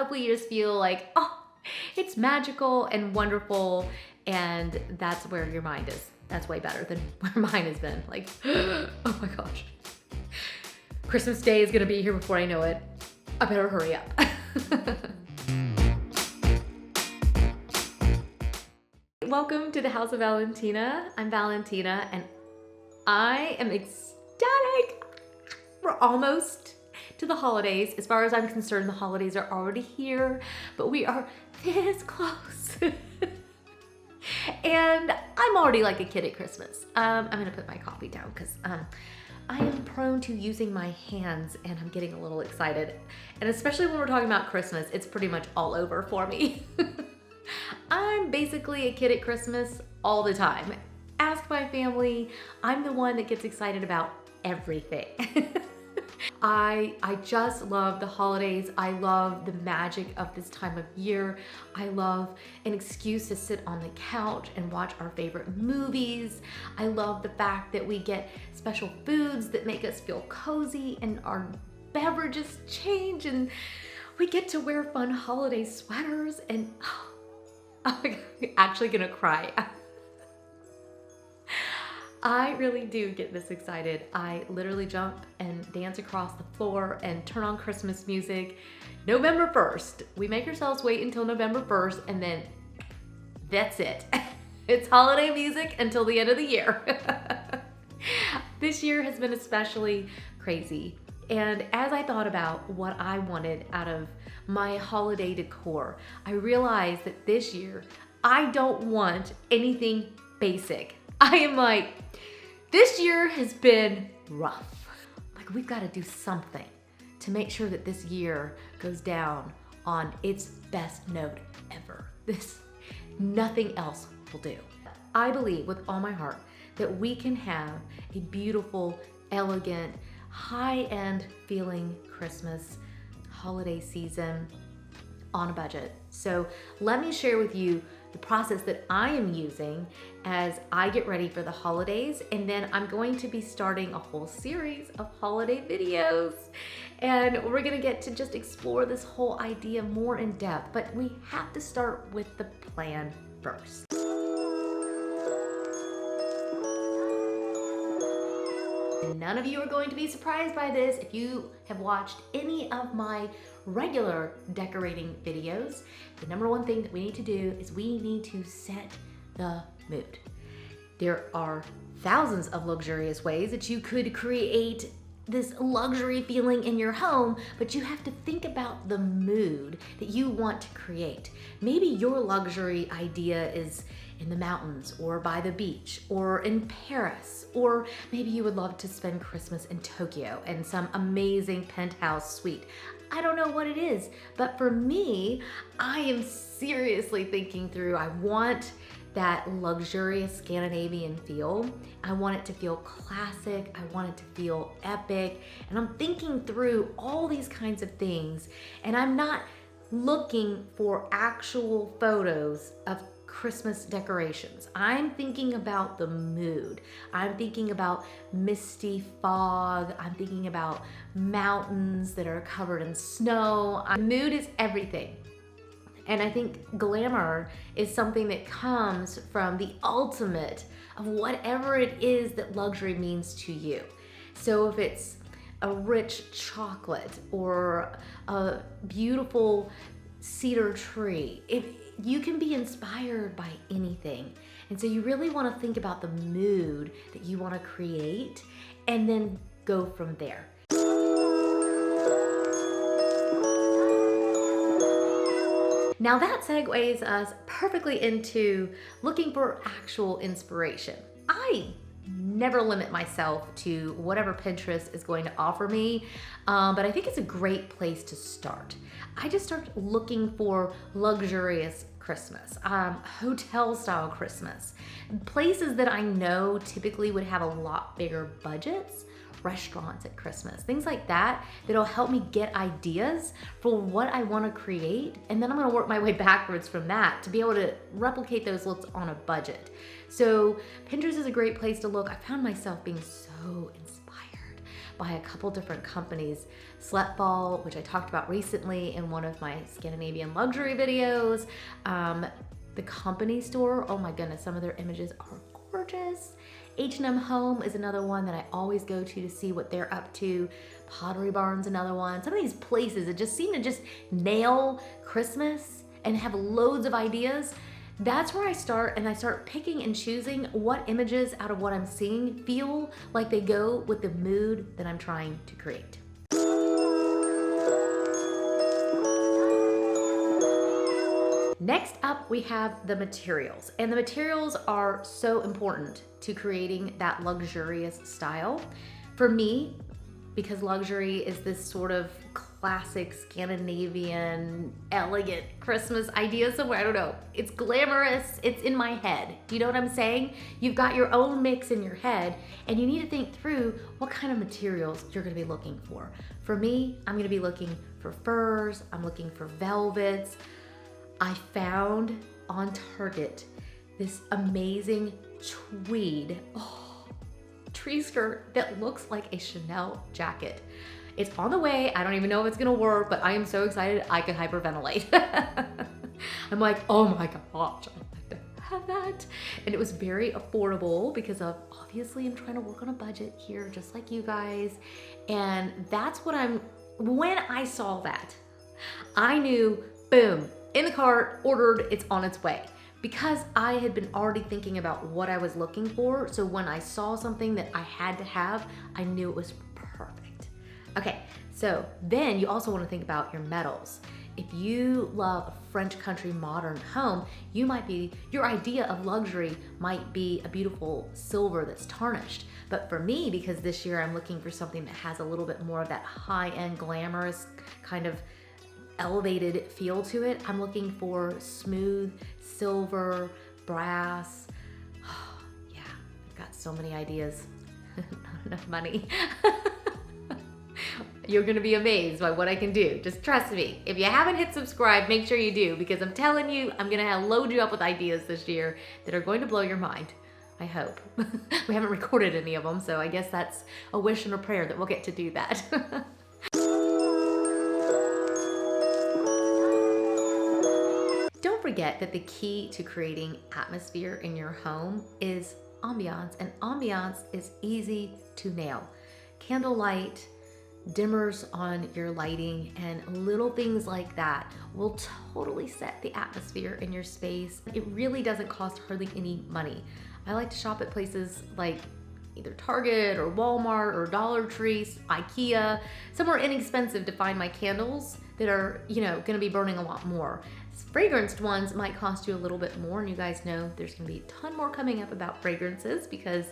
We just feel like, oh, it's magical and wonderful, and that's where your mind is. That's way better than where mine has been. Like, oh my gosh. Christmas Day is gonna be here before I know it. I better hurry up. Welcome to the House of Valentina. I'm Valentina, and I am ecstatic. We're almost to the holidays. As far as I'm concerned, the holidays are already here, but we are this close. And I'm already like a kid at Christmas. I'm gonna put my coffee down because I am prone to using my hands, and I'm getting a little excited. And especially when we're talking about Christmas, it's pretty much all over for me. I'm basically a kid at Christmas all the time. Ask my family, I'm the one that gets excited about everything. I just love the holidays. I love the magic of this time of year. I love an excuse to sit on the couch and watch our favorite movies. I love the fact that we get special foods that make us feel cozy, and our beverages change, and we get to wear fun holiday sweaters, and I'm actually gonna cry. I really do get this excited. I literally jump and dance across the floor and turn on Christmas music. November 1st. We make ourselves wait until November 1st, and then that's it. It's holiday music until the end of the year. This year has been especially crazy. And as I thought about what I wanted out of my holiday decor, I realized that this year, I don't want anything basic. I am like, this year has been rough. Like, we've got to do something to make sure that this year goes down on its best note ever. Nothing else will do. I believe with all my heart that we can have a beautiful, elegant, high-end feeling Christmas holiday season on a budget. So let me share with you the process that I am using as I get ready for the holidays, and then I'm going to be starting a whole series of holiday videos, and we're gonna get to just explore this whole idea more in depth, but we have to start with the plan first. None of you are going to be surprised by this if you have watched any of my regular decorating videos. The number one thing that we need to do is we need to set the mood. There are thousands of luxurious ways that you could create this luxury feeling in your home, but you have to think about the mood that you want to create. Maybe your luxury idea is in the mountains, or by the beach, or in Paris, or maybe you would love to spend Christmas in Tokyo in some amazing penthouse suite. I don't know what it is, but for me, I am seriously thinking through, I want that luxurious Scandinavian feel. I want it to feel classic. I want it to feel epic. And I'm thinking through all these kinds of things, and I'm not looking for actual photos of Christmas decorations. I'm thinking about the mood. I'm thinking about misty fog. I'm thinking about mountains that are covered in snow. Mood is everything. And I think glamour is something that comes from the ultimate of whatever it is that luxury means to you. So if it's a rich chocolate or a beautiful cedar tree, you can be inspired by anything. And so you really want to think about the mood that you want to create and then go from there. Now that segues us perfectly into looking for actual inspiration. I never limit myself to whatever Pinterest is going to offer me, but I think it's a great place to start. I just start looking for luxurious Christmas, hotel style Christmas, places that I know typically would have a lot bigger budgets, restaurants at Christmas, things like that, that'll help me get ideas for what I want to create, and then I'm going to work my way backwards from that to be able to replicate those looks on a budget. So Pinterest is a great place to look. I found myself being so inspired by a couple different companies. Sletball, which I talked about recently in one of my Scandinavian luxury videos. The company store, oh my goodness, some of their images are gorgeous. H&M Home is another one that I always go to see what they're up to. Pottery Barn's another one. Some of these places that just seem to just nail Christmas and have loads of ideas. That's where I start, and I start picking and choosing what images out of what I'm seeing feel like they go with the mood that I'm trying to create. Next up, we have the materials, and the materials are so important to creating that luxurious style. For me, because luxury is this sort of classic Scandinavian, elegant Christmas idea somewhere, I don't know. It's glamorous, it's in my head. Do you know what I'm saying? You've got your own mix in your head, and you need to think through what kind of materials you're gonna be looking for. For me, I'm gonna be looking for furs, I'm looking for velvets. I found on Target this amazing tweed tree skirt that looks like a Chanel jacket. It's on the way. I don't even know if it's gonna work, but I am so excited I could hyperventilate. I'm like, oh my gosh, I'd like to have that. And it was very affordable because of, obviously I'm trying to work on a budget here, just like you guys. And that's what when I saw that, I knew, boom, in the cart, ordered, it's on its way. Because I had been already thinking about what I was looking for, so when I saw something that I had to have, I knew it was perfect. Okay, so then you also want to think about your metals. If you love a French country modern home, your idea of luxury might be a beautiful silver that's tarnished. But for me, because this year I'm looking for something that has a little bit more of that high-end glamorous kind of elevated feel to it, I'm looking for smooth silver, brass. Yeah, I've got so many ideas. Not enough money. You're gonna be amazed by what I can do. Just trust me. If you haven't hit subscribe, make sure you do, because I'm telling you, I'm gonna load you up with ideas this year that are going to blow your mind. I hope. We haven't recorded any of them, so I guess that's a wish and a prayer that we'll get to do that. Don't forget that the key to creating atmosphere in your home is ambiance, and ambiance is easy to nail. Candlelight, dimmers on your lighting, and little things like that will totally set the atmosphere in your space. It really doesn't cost hardly any money. I like to shop at places like either Target or Walmart or Dollar Tree, IKEA, somewhere inexpensive to find my candles that are, gonna be burning a lot more. Fragranced ones might cost you a little bit more, and you guys know there's gonna be a ton more coming up about fragrances because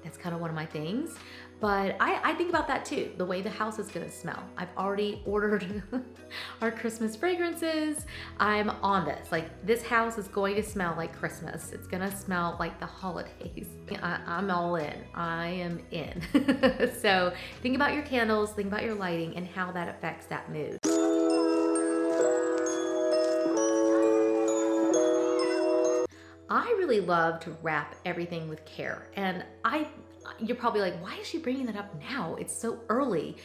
that's kind of one of my things. But I think about that too, the way the house is gonna smell. I've already ordered our Christmas fragrances. I'm on this. Like, this house is going to smell like Christmas. It's gonna smell like the holidays. I'm all in. I am in. So think about your candles, think about your lighting, and how that affects that mood. I really love to wrap everything with care, and you're probably like, why is she bringing that up now? It's so early.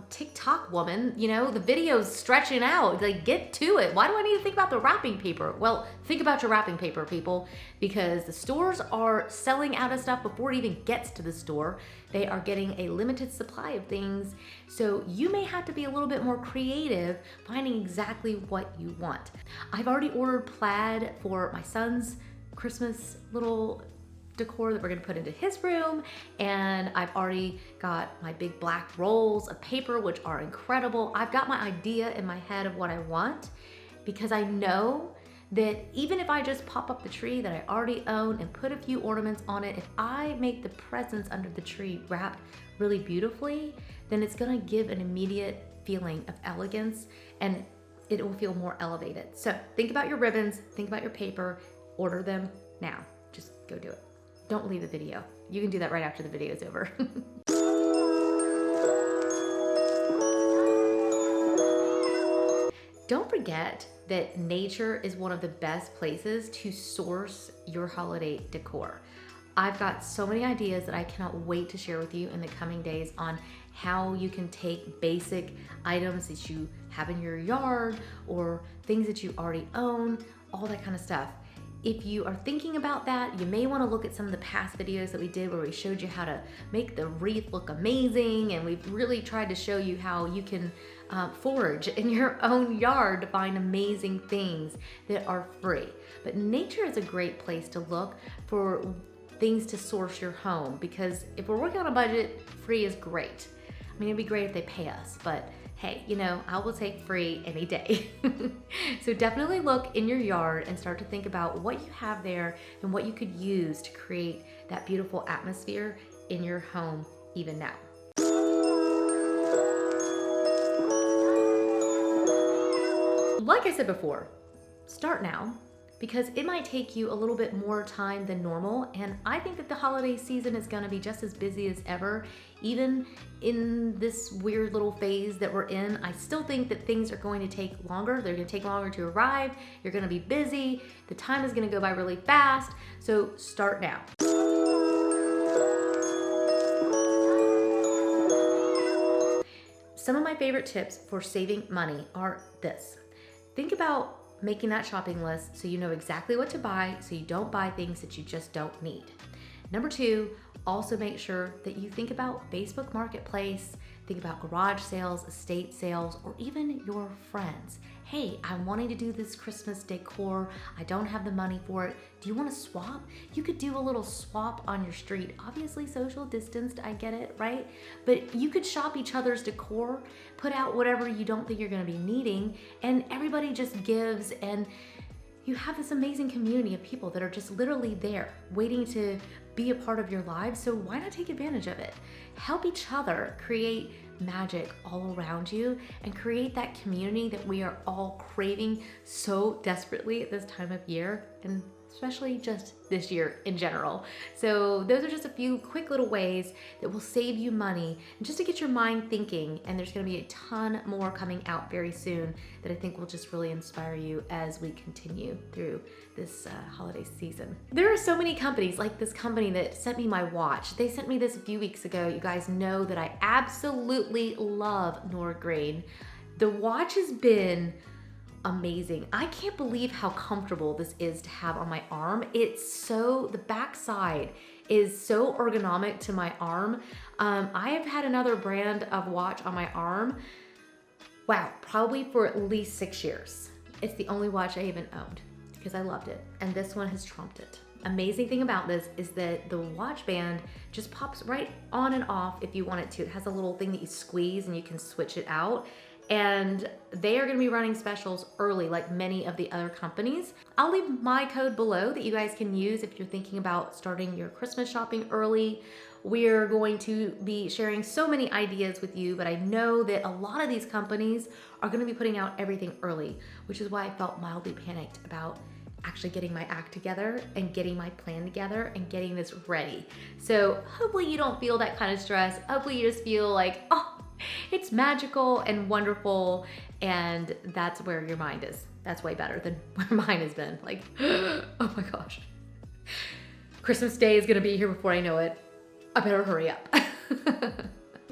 TikTok woman, the video's stretching out. Like, get to it. Why do I need to think about the wrapping paper? Well, think about your wrapping paper, people, because the stores are selling out of stuff before it even gets to the store. They are getting a limited supply of things, so you may have to be a little bit more creative finding exactly what you want. I've already ordered plaid for my son's Christmas little decor that we're gonna put into his room, and I've already got my big black rolls of paper, which are incredible. I've got my idea in my head of what I want, because I know that even if I just pop up the tree that I already own and put a few ornaments on it, if I make the presents under the tree wrapped really beautifully, then it's gonna give an immediate feeling of elegance, and it will feel more elevated. So think about your ribbons, think about your paper, order them now. Just go do it. Don't leave the video. You can do that right after the video is over. Don't forget that nature is one of the best places to source your holiday decor. I've got so many ideas that I cannot wait to share with you in the coming days on how you can take basic items that you have in your yard or things that you already own, all that kind of stuff. If you are thinking about that, you may want to look at some of the past videos that we did where we showed you how to make the wreath look amazing, and we've really tried to show you how you can forage in your own yard to find amazing things that are free. But nature is a great place to look for things to source your home, because if we're working on a budget, free is great. I mean, it'd be great if they pay us, but hey, you know, I will take free any day. So definitely look in your yard and start to think about what you have there and what you could use to create that beautiful atmosphere in your home even now. Like I said before, start now, because it might take you a little bit more time than normal. And I think that the holiday season is gonna be just as busy as ever. Even in this weird little phase that we're in, I still think that things are going to take longer. They're gonna take longer to arrive. You're gonna be busy. The time is gonna go by really fast. So start now. Some of my favorite tips for saving money are this. Think about making that shopping list so you know exactly what to buy, so you don't buy things that you just don't need. Number 2, also make sure that you think about Facebook Marketplace, think about garage sales, estate sales, or even your friends. Hey, I'm wanting to do this Christmas decor. I don't have the money for it. Do you want to swap? You could do a little swap on your street. Obviously social distanced, I get it, right? But you could shop each other's decor, put out whatever you don't think you're gonna be needing, and everybody just gives, and you have this amazing community of people that are just literally there waiting to be a part of your lives. So why not take advantage of it? Help each other create magic all around you and create that community that we are all craving so desperately at this time of year, and especially just this year in general. So those are just a few quick little ways that will save you money and just to get your mind thinking. And there's gonna be a ton more coming out very soon that I think will just really inspire you as we continue through this holiday season. There are so many companies, like this company that sent me my watch. They sent me this a few weeks ago. You guys know that I absolutely love Nordgreen. The watch has been amazing. I can't believe how comfortable this is to have on my arm. The backside is so ergonomic to my arm. I have had another brand of watch on my arm, wow, probably for at least 6 years. It's the only watch I even owned because I loved it. And this one has trumped it. Amazing thing about this is that the watch band just pops right on and off if you want it to. It has a little thing that you squeeze and you can switch it out. And they are gonna be running specials early like many of the other companies. I'll leave my code below that you guys can use if you're thinking about starting your Christmas shopping early. We're going to be sharing so many ideas with you, but I know that a lot of these companies are gonna be putting out everything early, which is why I felt mildly panicked about actually getting my act together and getting my plan together and getting this ready. So hopefully you don't feel that kind of stress. Hopefully you just feel like, oh, it's magical and wonderful, and that's where your mind is. That's way better than where mine has been. Like, oh my gosh. Christmas Day is gonna be here before I know it. I better hurry up.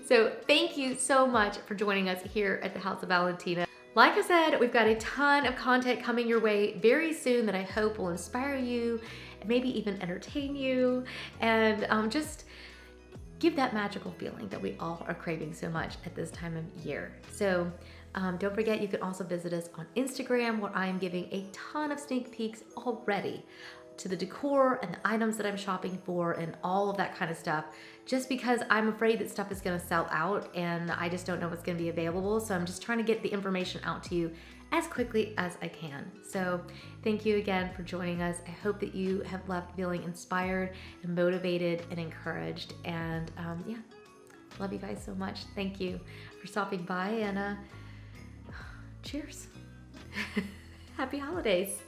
So thank you so much for joining us here at the House of Valentina. Like I said, we've got a ton of content coming your way very soon that I hope will inspire you, maybe even entertain you, and just give that magical feeling that we all are craving so much at this time of year. So don't forget, you can also visit us on Instagram, where I am giving a ton of sneak peeks already to the decor and the items that I'm shopping for and all of that kind of stuff, just because I'm afraid that stuff is gonna sell out and I just don't know what's gonna be available. So I'm just trying to get the information out to you as quickly as I can. So thank you again for joining us. I hope that you have left feeling inspired and motivated and encouraged. And yeah, love you guys so much. Thank you for stopping by, and cheers. Happy holidays.